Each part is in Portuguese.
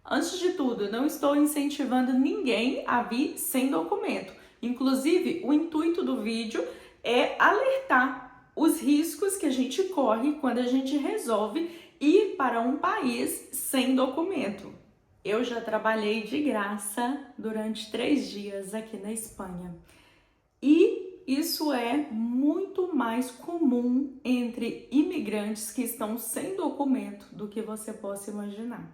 Antes de tudo, não estou incentivando ninguém a vir sem documento. Inclusive, o intuito do vídeo é alertar os riscos que a gente corre quando a gente resolve ir para um país sem documento. Eu já trabalhei de graça durante 3 dias aqui na Espanha. E isso é muito mais comum entre imigrantes que estão sem documento do que você possa imaginar.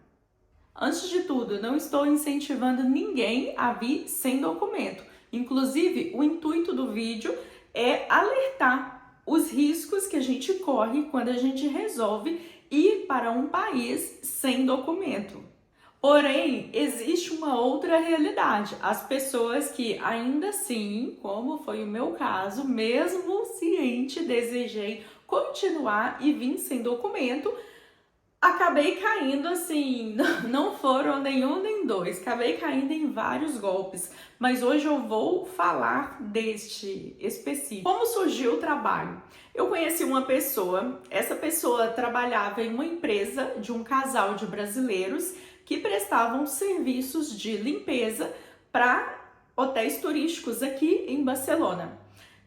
Antes de tudo, não estou incentivando ninguém a vir sem documento. Inclusive, o intuito do vídeo é alertar os riscos que a gente corre quando a gente resolve ir para um país sem documento. Porém, existe uma outra realidade. As pessoas que ainda assim, como foi o meu caso, mesmo ciente, desejei continuar e vim sem documento, acabei caindo assim, não foram nenhum nem dois, acabei caindo em vários golpes, mas hoje eu vou falar deste específico. Como surgiu o trabalho? Eu conheci uma pessoa, essa pessoa trabalhava em uma empresa de um casal de brasileiros que prestavam serviços de limpeza para hotéis turísticos aqui em Barcelona.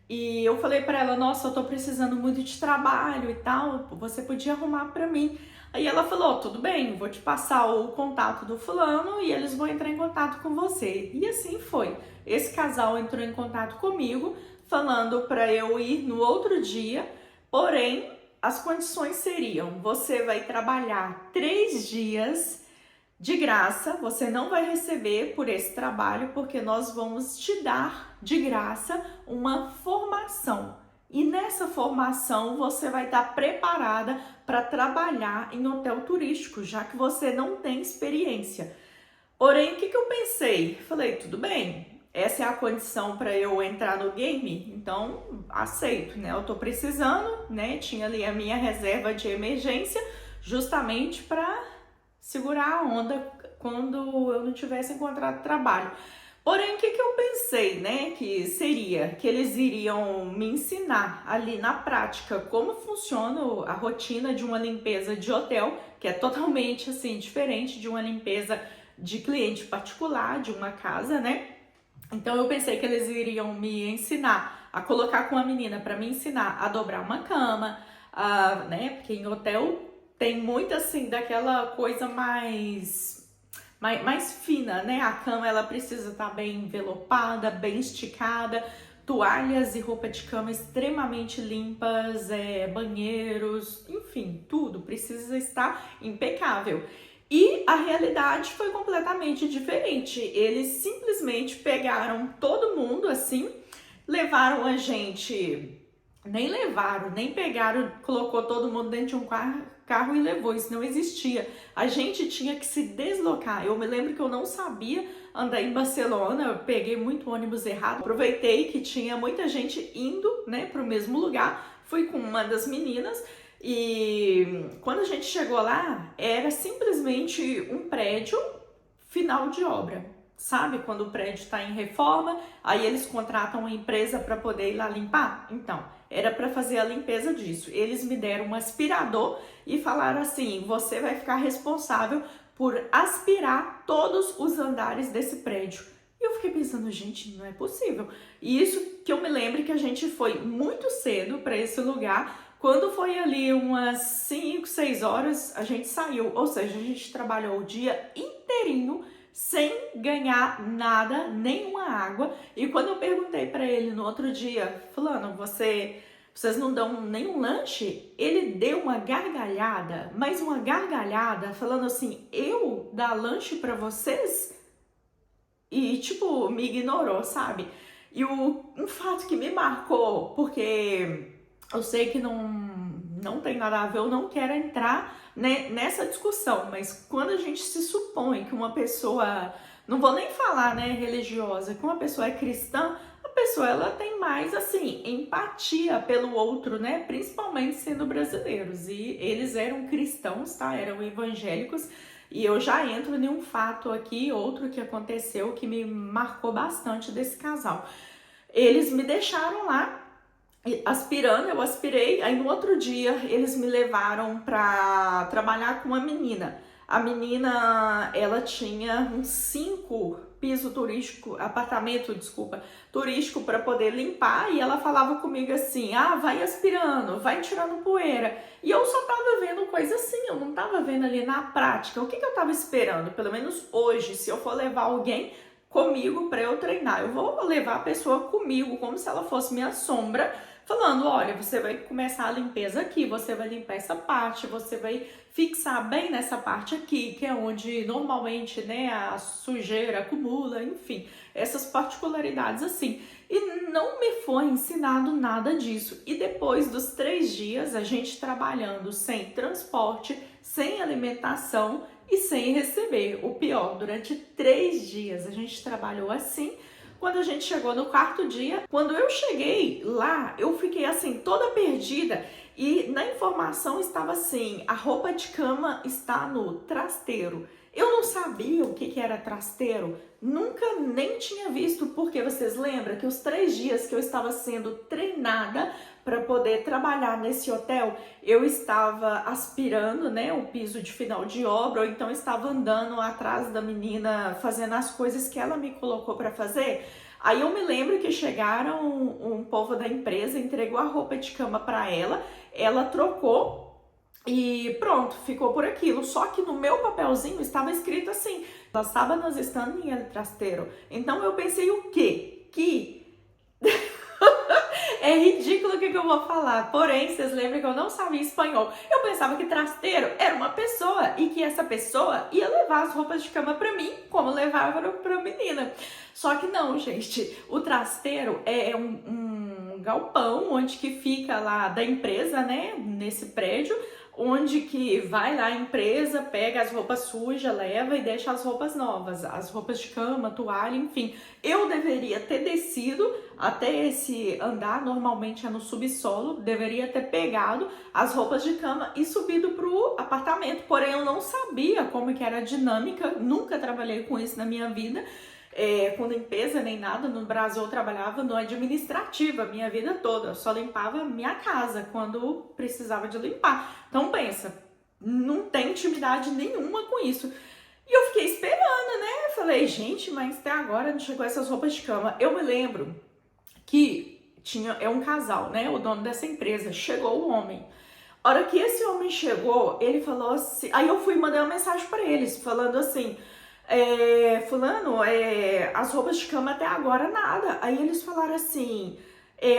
E eu falei para ela, nossa, eu tô precisando muito de trabalho e tal, você podia arrumar para mim. Aí ela falou, tudo bem, vou te passar o contato do fulano e eles vão entrar em contato com você. E assim foi. Esse casal entrou em contato comigo, falando para eu ir no outro dia, porém, as condições seriam, você vai trabalhar 3 dias de graça, você não vai receber por esse trabalho, porque nós vamos te dar de graça uma formação. E nessa formação você vai estar preparada para trabalhar em hotel turístico, já que você não tem experiência. Porém, o que eu pensei? Falei, tudo bem, essa é a condição para eu entrar no game, então aceito, né? Eu tô precisando, né? Tinha ali a minha reserva de emergência, justamente para segurar a onda quando eu não tivesse encontrado trabalho. Porém, o que eu pensei, né, que seria que eles iriam me ensinar ali na prática como funciona a rotina de uma limpeza de hotel, que é totalmente assim diferente de uma limpeza de cliente particular, de uma casa, né? Então eu pensei que eles iriam me ensinar a colocar com a menina para me ensinar a dobrar uma cama, né? Porque em hotel tem muito assim daquela coisa mais fina, né? A cama ela precisa estar bem envelopada, bem esticada, toalhas e roupa de cama extremamente limpas, banheiros, enfim, tudo precisa estar impecável. E a realidade foi completamente diferente. Eles simplesmente pegaram todo mundo assim, levaram a gente, nem pegaram, colocou todo mundo dentro de um carro e levou, isso não existia. A gente tinha que se deslocar. Eu me lembro que eu não sabia andar em Barcelona, eu peguei muito ônibus errado, aproveitei que tinha muita gente indo, né, para o mesmo lugar, fui com uma das meninas e quando a gente chegou lá, era simplesmente um prédio final de obra. Sabe quando o prédio está em reforma, aí eles contratam uma empresa para poder ir lá limpar? Então, era para fazer a limpeza disso. Eles me deram um aspirador e falaram assim, você vai ficar responsável por aspirar todos os andares desse prédio. E eu fiquei pensando, gente, não é possível. E isso que eu me lembro que a gente foi muito cedo para esse lugar. Quando foi ali umas 5, 6 horas, a gente saiu. Ou seja, a gente trabalhou o dia inteirinho sem ganhar nada, nenhuma água. E quando eu perguntei para ele no outro dia, fulano, vocês não dão nenhum lanche? Ele deu uma gargalhada, mas uma gargalhada, falando assim, eu dar lanche para vocês? E tipo, me ignorou, sabe? E um fato que me marcou, porque eu sei que não tem nada a ver, eu não quero entrar, né, nessa discussão, mas quando a gente se supõe que uma pessoa, não vou nem falar, né, religiosa, que uma pessoa é cristã, a pessoa ela tem mais assim empatia pelo outro, né, principalmente sendo brasileiros, e eles eram cristãos, tá, eram evangélicos. E eu já entro em um fato aqui, outro que aconteceu que me marcou bastante desse casal. Eles me deixaram lá aspirando, eu aspirei, aí no outro dia eles me levaram para trabalhar com uma menina. A menina, ela tinha uns 5 piso turístico, apartamento, desculpa, turístico para poder limpar, e ela falava comigo assim: ah, vai aspirando, vai tirando poeira. E eu só tava vendo coisa assim, eu não tava vendo ali na prática. O que eu tava esperando? Pelo menos hoje, se eu for levar alguém comigo para eu treinar, eu vou levar a pessoa comigo como se ela fosse minha sombra, falando: olha, você vai começar a limpeza aqui, você vai limpar essa parte, você vai fixar bem nessa parte aqui, que é onde normalmente, né, a sujeira acumula, enfim, essas particularidades assim. E não me foi ensinado nada disso. E depois dos 3 dias, a gente trabalhando sem transporte, sem alimentação e sem receber. O pior, durante 3 dias a gente trabalhou assim. Quando a gente chegou no 4º dia, quando eu cheguei lá, eu fiquei assim, toda perdida. E na informação estava assim: a roupa de cama está no trasteiro. Eu não sabia o que era trasteiro, nunca nem tinha visto, porque vocês lembram que os 3 dias que eu estava sendo treinada para poder trabalhar nesse hotel, eu estava aspirando, né, o piso de final de obra, ou então estava andando atrás da menina fazendo as coisas que ela me colocou para fazer. Aí eu me lembro que chegaram um povo da empresa, entregou a roupa de cama para ela trocou e pronto, ficou por aquilo. Só que no meu papelzinho estava escrito assim: las sábanas estão em el trasteiro. Então eu pensei o quê? Que é ridículo o que eu vou falar, porém, vocês lembram que eu não sabia espanhol. Eu pensava que trasteiro era uma pessoa e que essa pessoa ia levar as roupas de cama pra mim, como levava pra menina. Só que não, gente. O trasteiro é um galpão onde que fica lá da empresa, né, nesse prédio, onde que vai lá a empresa, pega as roupas sujas, leva e deixa as roupas novas, as roupas de cama, toalha, enfim. Eu deveria ter descido até esse andar, normalmente é no subsolo, deveria ter pegado as roupas de cama e subido pro apartamento, porém eu não sabia como que era a dinâmica, nunca trabalhei com isso na minha vida. Com limpeza nem nada. No Brasil eu trabalhava no administrativo a minha vida toda, eu só limpava minha casa quando precisava de limpar. Então pensa, não tem intimidade nenhuma com isso. E eu fiquei esperando, né? Falei, gente, mas até agora não chegou essas roupas de cama. Eu me lembro que é um casal, né? O dono dessa empresa, chegou o homem. A hora que esse homem chegou, ele falou assim, aí eu fui mandar uma mensagem para eles, falando assim: fulano, as roupas de cama até agora nada. Aí eles falaram assim: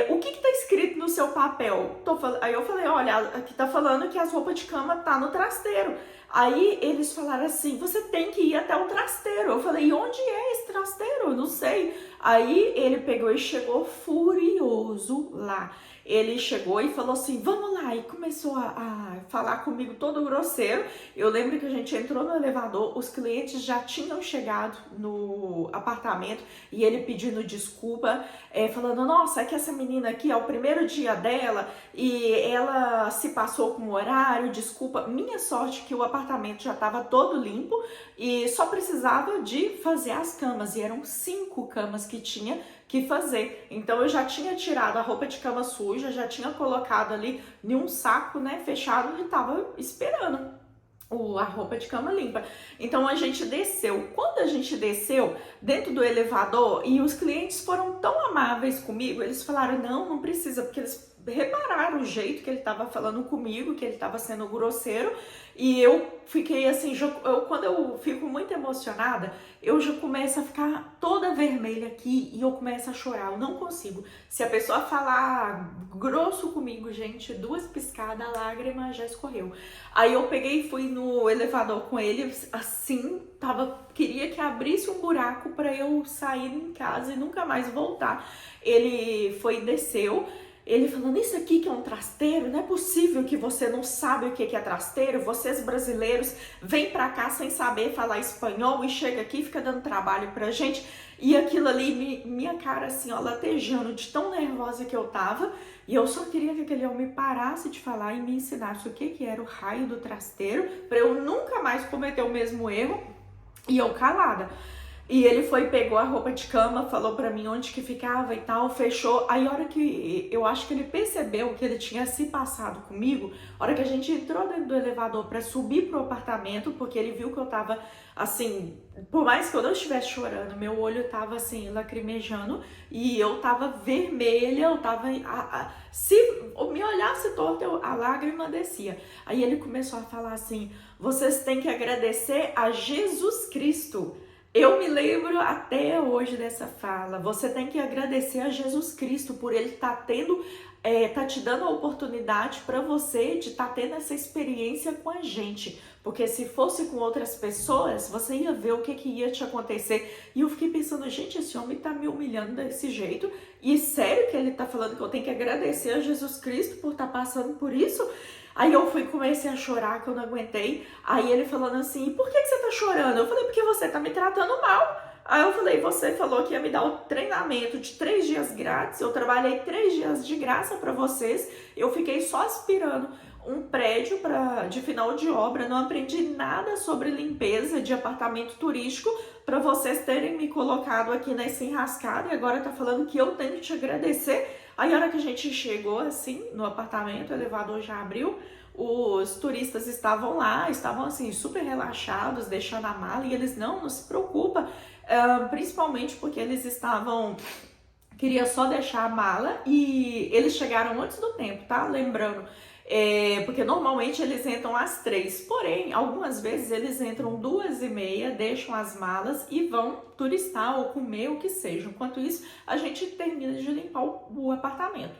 o que tá escrito no seu papel? Aí eu falei: olha, aqui tá falando que as roupas de cama tá no trasteiro. Aí eles falaram assim: você tem que ir até o trasteiro. Eu falei: e onde é esse trasteiro? Eu não sei. Aí ele pegou e chegou furioso lá. Ele chegou e falou assim: vamos lá, e começou a falar comigo todo grosseiro. Eu lembro que a gente entrou no elevador, os clientes já tinham chegado no apartamento e ele pedindo desculpa, falando: nossa, é que essa menina aqui é o primeiro dia dela e ela se passou com o horário, desculpa. Minha sorte que o apartamento já estava todo limpo e só precisava de fazer as camas, e eram 5 camas que tinha que fazer. Então eu já tinha tirado a roupa de cama suja, já tinha colocado ali em um saco, né, fechado, e tava esperando a roupa de cama limpa. Então a gente desceu. Quando a gente desceu dentro do elevador, e os clientes foram tão amáveis comigo, eles falaram: não precisa, porque eles repararam o jeito que ele estava falando comigo, que ele estava sendo grosseiro. E eu fiquei assim, quando eu fico muito emocionada, eu já começo a ficar toda vermelha aqui e eu começo a chorar, eu não consigo. Se a pessoa falar grosso comigo, gente, 2 piscadas, a lágrima já escorreu. Aí eu peguei e fui no elevador com ele, assim, queria que abrisse um buraco para eu sair em casa e nunca mais voltar. Ele foi e desceu. Ele falando: isso aqui que é um trasteiro? Não é possível que você não sabe o que é trasteiro. Vocês brasileiros vêm pra cá sem saber falar espanhol e chega aqui e fica dando trabalho pra gente. E aquilo ali, minha cara assim, ó, latejando de tão nervosa que eu tava. E eu só queria que aquele homem parasse de falar e me ensinasse o que era o raio do trasteiro, pra eu nunca mais cometer o mesmo erro. E eu calada. E ele foi, pegou a roupa de cama, falou pra mim onde que ficava e tal, fechou. Aí a hora que eu acho que ele percebeu que ele tinha se passado comigo, a hora que a gente entrou dentro do elevador pra subir pro apartamento, porque ele viu que eu tava assim, por mais que eu não estivesse chorando, meu olho tava assim, lacrimejando, e eu tava vermelha, eu tava. Se eu me olhasse torto, a lágrima descia. Aí ele começou a falar assim: vocês têm que agradecer a Jesus Cristo. Eu me lembro até hoje dessa fala. Você tem que agradecer a Jesus Cristo por ele estar tá te dando a oportunidade para você de estar tendo essa experiência com a gente. Porque se fosse com outras pessoas, você ia ver o que ia te acontecer. E eu fiquei pensando, gente, esse homem tá me humilhando desse jeito. E sério que ele tá falando que eu tenho que agradecer a Jesus Cristo por estar passando por isso? Aí eu comecei a chorar, que eu não aguentei. Aí ele falando assim, por que você tá chorando? Eu falei, porque você tá me tratando mal. Aí eu falei, você falou que ia me dar o treinamento de 3 dias grátis. Eu trabalhei 3 dias de graça pra vocês. Eu fiquei só aspirando um prédio de final de obra. Não aprendi nada sobre limpeza de apartamento turístico pra vocês terem me colocado aqui nessa enrascada. E agora tá falando que eu tenho que te agradecer. Aí a hora que a gente chegou assim no apartamento, o elevador já abriu, os turistas estavam lá, estavam assim super relaxados, deixando a mala, e eles não se preocupa, principalmente porque eles queria só deixar a mala, e eles chegaram antes do tempo, tá? Lembrando, porque normalmente eles entram às 3, porém, algumas vezes eles entram 2h30, deixam as malas e vão turistar ou comer, o que seja. Enquanto isso, a gente termina de limpar o apartamento.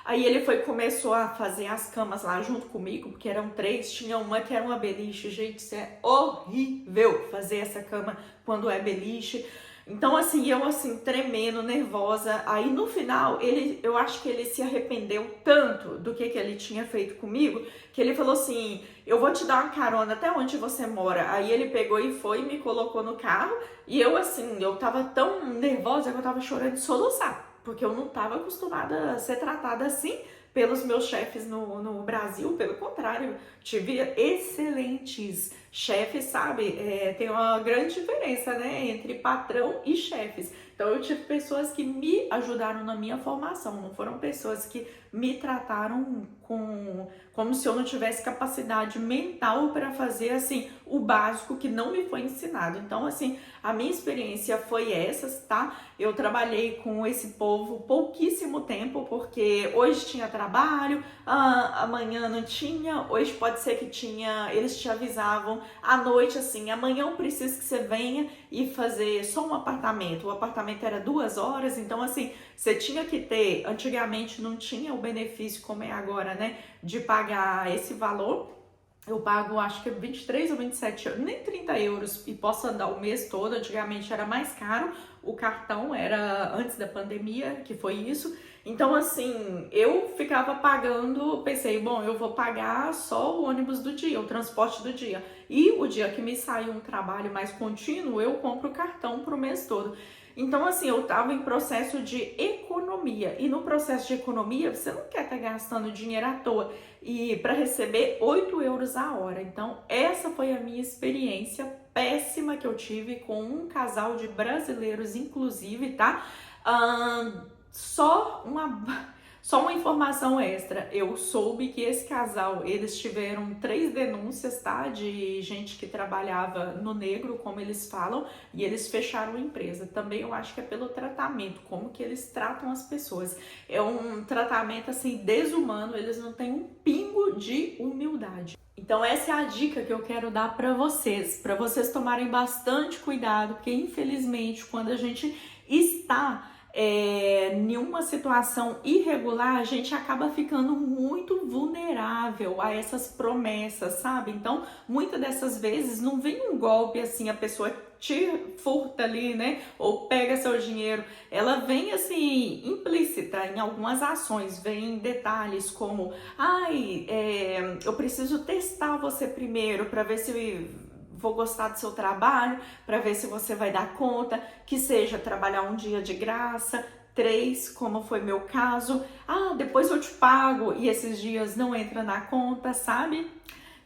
Aí ele começou a fazer as camas lá junto comigo, porque eram 3, tinha uma que era uma beliche. Gente, isso é horrível fazer essa cama quando é beliche. Então, assim, eu assim, tremendo, nervosa. Aí, no final, eu acho que ele se arrependeu tanto do que ele tinha feito comigo, que ele falou assim, eu vou te dar uma carona até onde você mora. Aí ele pegou e foi e me colocou no carro. E eu, assim, eu tava tão nervosa que eu tava chorando de soluçar, porque eu não tava acostumada a ser tratada assim pelos meus chefes no Brasil. Pelo contrário, tive excelentes chefes, sabe? Tem uma grande diferença, né, entre patrão e chefes. Então eu tive pessoas que me ajudaram na minha formação, não foram pessoas que me trataram como se eu não tivesse capacidade mental para fazer assim o básico que não me foi ensinado. Então, assim, a minha experiência foi essa, tá? Eu trabalhei com esse povo pouquíssimo tempo, porque hoje tinha trabalho, amanhã não tinha, hoje pode ser que tinha, eles te avisavam à noite assim, amanhã eu preciso que você venha e fazer só um apartamento. O apartamento era 2 horas, então assim, você tinha que ter, antigamente não tinha o benefício como é agora, né, de pagar esse valor. Eu pago, acho que 23 ou 27, nem 30 euros e posso andar o mês todo. Antigamente era mais caro, o cartão era antes da pandemia, que foi isso. Então, assim, eu ficava pagando, pensei, bom, eu vou pagar só o ônibus do dia, o transporte do dia. E o dia que me sai um trabalho mais contínuo, eu compro o cartão pro mês todo. Então, assim, eu tava em processo de economia. E no processo de economia, você não quer estar gastando dinheiro à toa. E para receber 8 euros a hora. Então, essa foi a minha experiência péssima que eu tive com um casal de brasileiros, inclusive, tá? Só uma informação extra, eu soube que esse casal, eles tiveram 3 denúncias, tá, de gente que trabalhava no negro, como eles falam, e eles fecharam a empresa. Também eu acho que é pelo tratamento, como que eles tratam as pessoas. É um tratamento, assim, desumano, eles não têm um pingo de humildade. Então essa é a dica que eu quero dar para vocês tomarem bastante cuidado, porque infelizmente quando a gente está em uma situação irregular, a gente acaba ficando muito vulnerável a essas promessas, sabe? Então, muitas dessas vezes não vem um golpe assim, a pessoa te furta ali, né? Ou pega seu dinheiro. Ela vem assim, implícita em algumas ações, vem detalhes como, eu preciso testar você primeiro para ver se vou gostar do seu trabalho, para ver se você vai dar conta, que seja trabalhar um dia de graça, 3, como foi meu caso, depois eu te pago, e esses dias não entra na conta, sabe?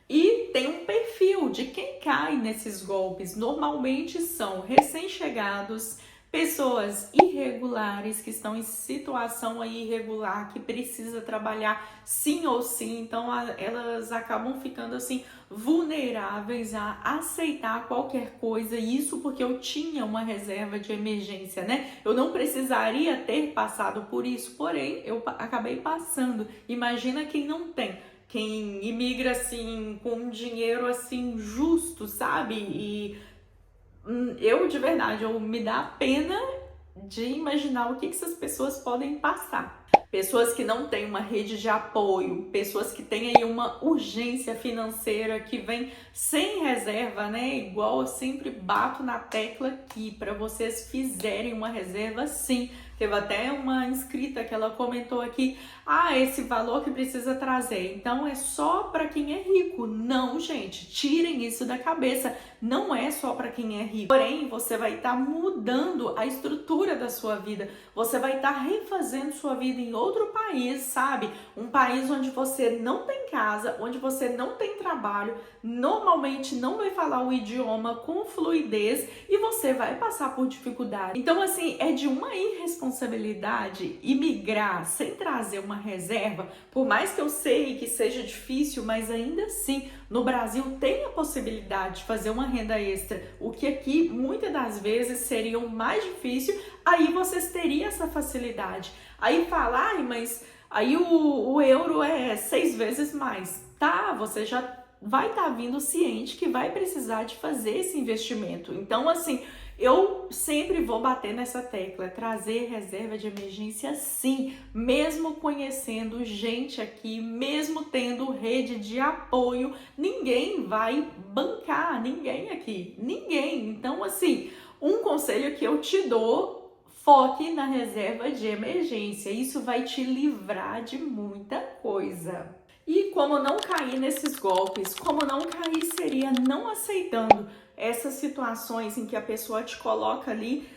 E tem um perfil de quem cai nesses golpes. Normalmente são recém-chegados, pessoas irregulares que estão em situação aí irregular, que precisa trabalhar sim ou sim. Então elas acabam ficando assim vulneráveis a aceitar qualquer coisa. Isso porque eu tinha uma reserva de emergência, né? Eu não precisaria ter passado por isso, porém eu acabei passando. Imagina quem não tem. Quem imigra assim com um dinheiro assim justo, sabe? E eu de verdade, me dá pena de imaginar o que essas pessoas podem passar. Pessoas que não têm uma rede de apoio, pessoas que têm aí uma urgência financeira que vem sem reserva, né? Igual eu sempre bato na tecla aqui, para vocês fizerem uma reserva sim. Teve até uma inscrita que ela comentou aqui, esse valor que precisa trazer, então é só para quem é rico. Não, gente, tirem isso da cabeça, não é só para quem é rico. Porém, você vai estar mudando a estrutura da sua vida, você vai estar refazendo sua vida em outro país, sabe? Um país onde você não tem casa, onde você não tem trabalho, normalmente não vai falar o idioma com fluidez e você vai passar por dificuldade. Então, assim, é de uma irresponsabilidade imigrar sem trazer uma reserva, por mais que eu sei que seja difícil, mas ainda assim, no Brasil tem a possibilidade de fazer uma renda extra, o que aqui muitas das vezes seria o mais difícil. Aí vocês teriam essa facilidade. Aí fala, mas aí o euro é 6 vezes mais. Tá, você já vai estar vindo ciente que vai precisar de fazer esse investimento. Então, assim, eu sempre vou bater nessa tecla, trazer reserva de emergência sim, mesmo conhecendo gente aqui, mesmo tendo rede de apoio, ninguém vai bancar, ninguém aqui, ninguém. Então, assim, um conselho que eu te dou, foque na reserva de emergência, isso vai te livrar de muita coisa. E como não cair nesses golpes, como não cair seria não aceitando essas situações em que a pessoa te coloca ali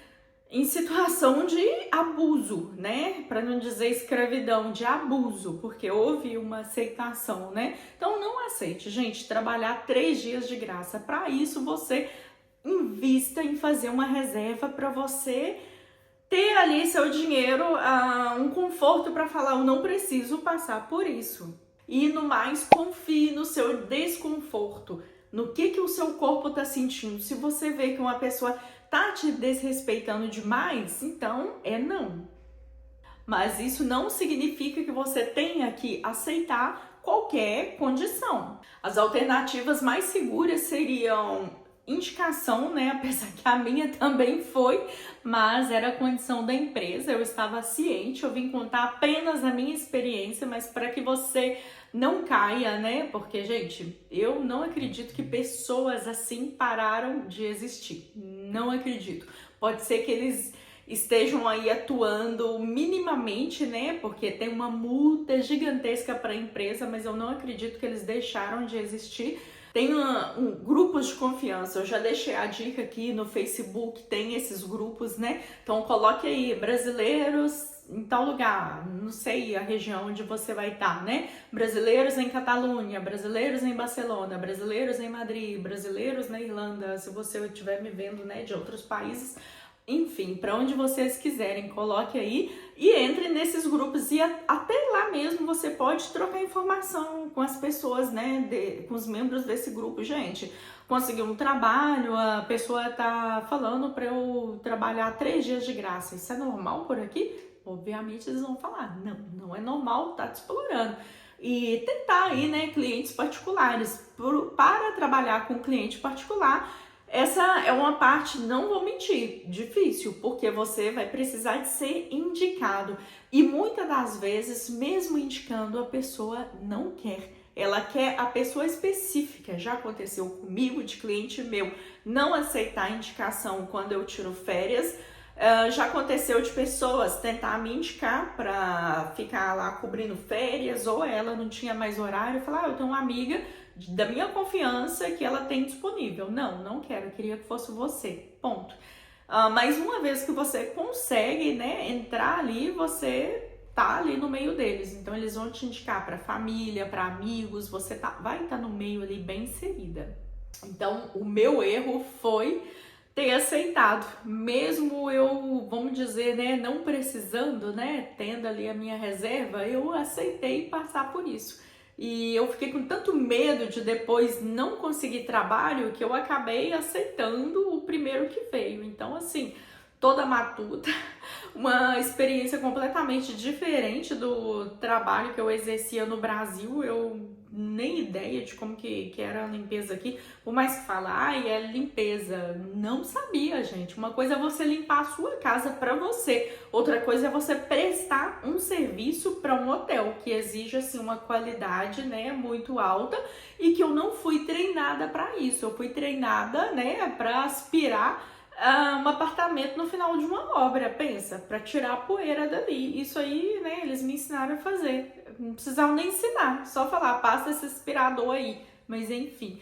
em situação de abuso, né? Para não dizer escravidão, de abuso, porque houve uma aceitação, né? Então não aceite, gente, trabalhar 3 dias de graça. Para isso você invista em fazer uma reserva para você ter ali seu dinheiro, um conforto para falar, eu não preciso passar por isso. E no mais, confie no seu desconforto, no que o seu corpo está sentindo. Se você vê que uma pessoa tá te desrespeitando demais, então é não. Mas isso não significa que você tenha que aceitar qualquer condição. As alternativas mais seguras seriam indicação, né? Apesar que a minha também foi, mas era a condição da empresa, eu estava ciente, eu vim contar apenas a minha experiência, mas para que você não caia, né? Porque, gente, eu não acredito que pessoas assim pararam de existir. Não acredito. Pode ser que eles estejam aí atuando minimamente, né? Porque tem uma multa gigantesca para a empresa, mas eu não acredito que eles deixaram de existir. Tem grupos de confiança, eu já deixei a dica aqui no Facebook, tem esses grupos, né? Então coloque aí, brasileiros em tal lugar, não sei a região onde você vai estar, né? Brasileiros em Catalunha, brasileiros em Barcelona, brasileiros em Madrid, brasileiros na Irlanda, se você estiver me vendo, né, de outros países. Enfim, para onde vocês quiserem, coloque aí e entre nesses grupos e até lá mesmo você pode trocar informação com as pessoas, né, com os membros desse grupo. Gente, consegui um trabalho, a pessoa tá falando para eu trabalhar 3 dias de graça, isso é normal por aqui? Obviamente eles vão falar, não é normal, tá te explorando. E tentar aí, né, clientes particulares, para trabalhar com cliente particular. Essa é uma parte, não vou mentir, difícil, porque você vai precisar de ser indicado. E muitas das vezes, mesmo indicando, a pessoa não quer. Ela quer a pessoa específica. Já aconteceu comigo, de cliente meu, não aceitar a indicação quando eu tiro férias. Já aconteceu de pessoas tentar me indicar para ficar lá cobrindo férias, ou ela não tinha mais horário, falar, eu tenho uma amiga da minha confiança que ela tem disponível. Não quero, eu queria que fosse você, ponto. Mas uma vez que você consegue, né, entrar ali, você tá ali no meio deles. Então eles vão te indicar para família, para amigos, você vai estar no meio ali bem inserida. Então o meu erro foi ter aceitado, mesmo eu, vamos dizer, né, não precisando, né, tendo ali a minha reserva, eu aceitei passar por isso. E eu fiquei com tanto medo de depois não conseguir trabalho que eu acabei aceitando o primeiro que veio. Então, assim, toda matuta, uma experiência completamente diferente do trabalho que eu exercia no Brasil. Eu nem ideia de como que era a limpeza aqui, por mais que fala, ai, é limpeza, não sabia, gente. Uma coisa é você limpar a sua casa para você, outra coisa é você prestar um serviço para um hotel que exige assim uma qualidade, né, muito alta, e que eu não fui treinada para isso. Eu fui treinada, né, para aspirar um apartamento no final de uma obra, pensa, para tirar a poeira dali. Isso aí, né, eles me ensinaram a fazer. Não precisavam nem ensinar, só falar, passa esse aspirador aí. Mas enfim,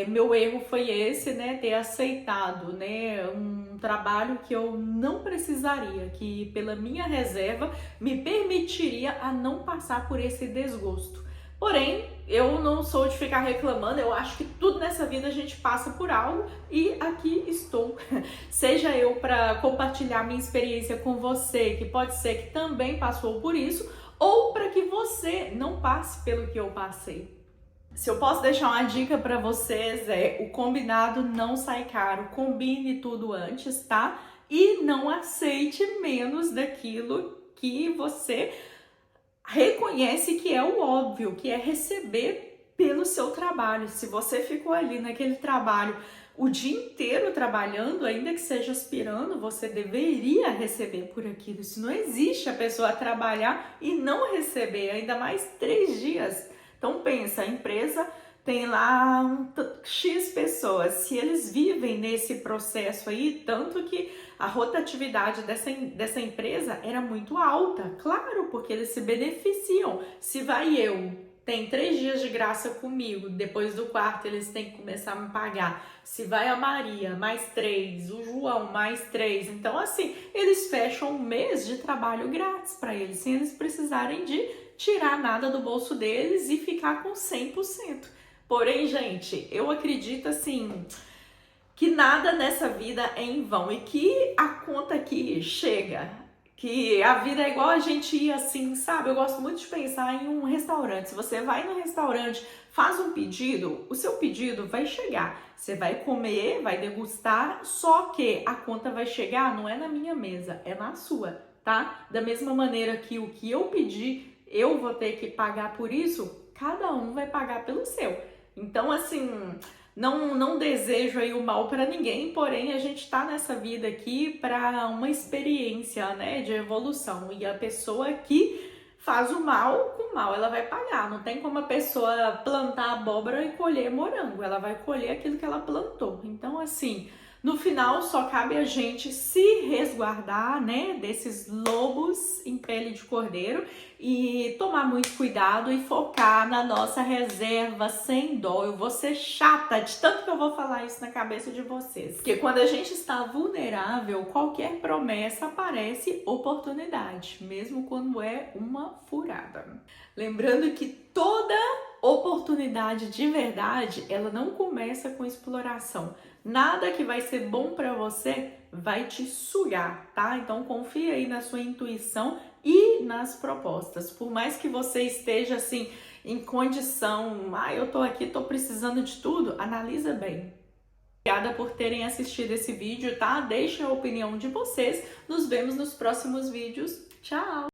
meu erro foi esse, né, ter aceitado, né, um trabalho que eu não precisaria, que pela minha reserva me permitiria a não passar por esse desgosto. Porém, eu não sou de ficar reclamando, eu acho que tudo nessa vida a gente passa por algo e aqui estou. Seja eu para compartilhar minha experiência com você, que pode ser que também passou por isso, ou para que você não passe pelo que eu passei. Se eu posso deixar uma dica para vocês o combinado não sai caro, combine tudo antes, tá? E não aceite menos daquilo que você reconhece que é o óbvio, que é receber pelo seu trabalho. Se você ficou ali naquele trabalho o dia inteiro trabalhando, ainda que seja aspirando, você deveria receber por aquilo. Se não existe a pessoa trabalhar e não receber, ainda mais 3 dias. Então pensa, a empresa tem lá X pessoas, se eles vivem nesse processo aí, tanto que a rotatividade dessa empresa era muito alta, claro, porque eles se beneficiam. Se tem 3 dias de graça comigo, depois do quarto eles têm que começar a me pagar. Se vai a Maria, mais 3, o João, mais 3. Então, assim, eles fecham um mês de trabalho grátis para eles, sem eles precisarem de tirar nada do bolso deles e ficar com 100%. Porém, gente, eu acredito, assim, que nada nessa vida é em vão e que a conta aqui chega, que a vida é igual a gente ir assim, sabe? Eu gosto muito de pensar em um restaurante. Se você vai no restaurante, faz um pedido, o seu pedido vai chegar. Você vai comer, vai degustar, só que a conta vai chegar, não é na minha mesa, é na sua, tá? Da mesma maneira que o que eu pedi, eu vou ter que pagar por isso, cada um vai pagar pelo seu. Então, assim, não desejo aí o mal para ninguém, porém a gente tá nessa vida aqui para uma experiência, né, de evolução. E a pessoa que faz o mal com mal, ela vai pagar. Não tem como a pessoa plantar abóbora e colher morango, ela vai colher aquilo que ela plantou. Então, assim, no final só cabe a gente se resguardar, né, desses lobos em pele de cordeiro e tomar muito cuidado e focar na nossa reserva sem dó. Eu vou ser chata de tanto que eu vou falar isso na cabeça de vocês. Porque quando a gente está vulnerável, qualquer promessa parece oportunidade, mesmo quando é uma furada. Lembrando que toda oportunidade de verdade, ela não começa com exploração. Nada que vai ser bom para você vai te sugar, tá? Então confia aí na sua intuição e nas propostas. Por mais que você esteja assim em condição, eu tô aqui, tô precisando de tudo, analisa bem. Obrigada por terem assistido esse vídeo, tá? Deixa a opinião de vocês. Nos vemos nos próximos vídeos. Tchau!